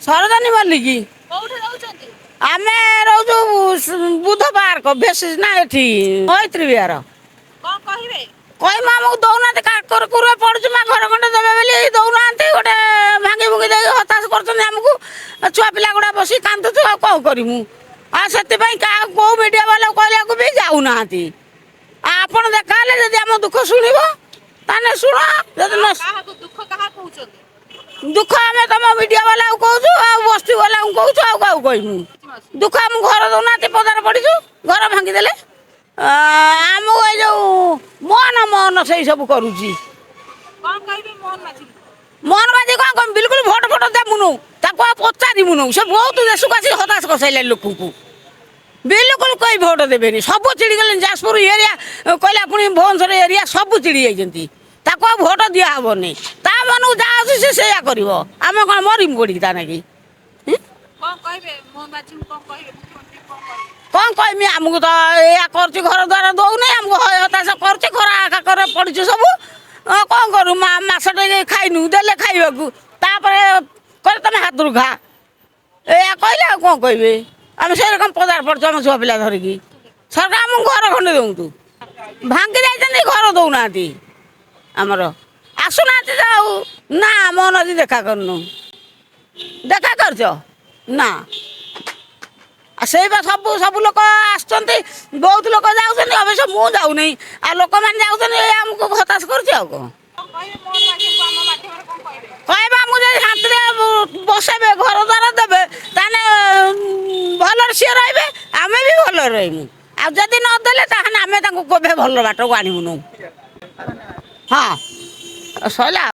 ସରୋଜିନୀ ମଲ୍ଲିକ। ଆମେ ରହୁଛୁ ବୁଧ ପାର୍କ ବେଶୀ ନା ଏଠି ମୈତ୍ରୀ ବିହାର। କହିମା ଆମକୁ ଦଉନାହାନ୍ତି କାକର ପଡୁଛୁ ମା ଘର ଖଣ୍ଡେ ଦେବେ ବୋଲି ଦଉନାହାନ୍ତି ଗୋଟେ ଭାଙ୍ଗି ଭୁଙ୍ଗି ଦେଇକି ହତାଶ କରୁଛନ୍ତି ଆମକୁ। ଛୁଆ ପିଲା ଗୁଡା ବସି କାନ୍ଦୁଛୁ ଆଉ କଣ କରିମୁ ଆଉ ସେଥିପାଇଁ କାହା କୋଉ ମିଡିଆ ବାଲା କହିବାକୁ ବି ଯାଉନାହାନ୍ତି। ଆପଣ ଦେଖା ହେଲେ ଯଦି ଆମ ଦୁଃଖ ଶୁଣିବ ତାହେଲେ ଶୁଣ ଯଦି ଦୁଃଖ ଆମେ ତମ ମିଡିଆ ବାଲାକୁ କହୁଛୁ ଆଉ ବସ୍ତି ବାଲାଙ୍କୁ କହୁଛୁ ଆଉ କାହାକୁ କହିମୁ। ଦୁଃଖ ଆମକୁ ଘର ଦଉନାହାନ୍ତି ପଦାରେ ପଡିଛୁ ଘର ଭାଙ୍ଗିଦେଲେ। ଆମକୁ ଏଇ ଯୋଉ ମୋହନ ସେଇ ସବୁ କରୁଛି। ମୋହନ ମାଝୀ କଣ କହିବି ବିଲକୁଲ ଭୋଟ ଫୋଟ ଦେବୁନୁ ତାକୁ ଆଉ ପଚାରିବୁନୁ ସେ ବହୁତ ଦେଶକୁ ଆସି ହତାଶ କରିସାରିଲାଣି ଲୋକଙ୍କୁ ବିଲକୁଲ କେହି ଭୋଟ ଦେବେନି ସବୁ ଚିଡ଼ିଗଲେଣି ଯାଜପୁର ଏରିଆ କହିଲା ପୁଣି ଭୁବନେଶ୍ୱର ଏରିଆ ସବୁ ଚିଡ଼ି ଯାଇଛନ୍ତି ତାକୁ ଆଉ ଭୋଟ ଦିଆହବନି ତା ମନକୁ ଯାହା ଆସୁଛି ସେ ସେଇଆ କରିବ ଆମେ କଣ ମରିମୁ କୋଡ଼ିକି ତା ନାଗି କଣ କହିମି ଆମକୁ ତ ଏଇଆ କରୁଛି ଘର ଦ୍ୱାର ଦଉନି ଆମକୁ ହତାଶ କରୁଛି ଖରା କାକରରେ ପଡିଛୁ ସବୁ କଣ କରୁ ମାସଟେ ଖାଇନୁ ଦେଲେ ଖାଇବାକୁ ତାପରେ କହିଲେ ତମେ ହାତରୁ ଖା ଏଇଆ କହିଲେ ଆଉ କଣ କହିବେ ଆମେ ସେ ରକମ ପଦାର ପଡୁଛୁ ଆମ ଛୁଆ ପିଲା ଧରିକି ସରକାର ଆମକୁ ଘର ଖଣ୍ଡେ ଦଉନ୍ତୁ ଭାଙ୍ଗି ଯାଇଛନ୍ତି ଘର ଦଉନାହାନ୍ତି ଆମର ଆସୁନାହାନ୍ତି ତ ଆଉ ନା ମୋ ନଦୀ ଦେଖା କରୁନୁ ଦେଖା କରୁଛ ନା ସେଇ ବା ସବୁ ଲୋକ ଆସୁଛନ୍ତି ବହୁତ ଲୋକ ଯାଉଛନ୍ତି ଅବଶ୍ୟ ମୁଁ ଯାଉନି ଆଉ ଲୋକମାନେ ଯାଉଛନ୍ତି ଆମକୁ ହତାଶ କରୁଛି ଆଉ କଣ କହିବା ଆମକୁ ଯଦି ଶାନ୍ତିରେ ବସେଇବେ ଘର ଦ୍ୱାର ଦେବେ ତାହେଲେ ଭଲରେ ସିଏ ରହିବେ ଆମେ ବି ଭଲରେ ରହିବୁ ଆଉ ଯଦି ନଦେଲେ ତାହେଲେ ଆମେ ତାଙ୍କୁ କେବେ ଭଲ ବାଟକୁ ଆଣିବୁନୁ ହଁ ସଇଲା।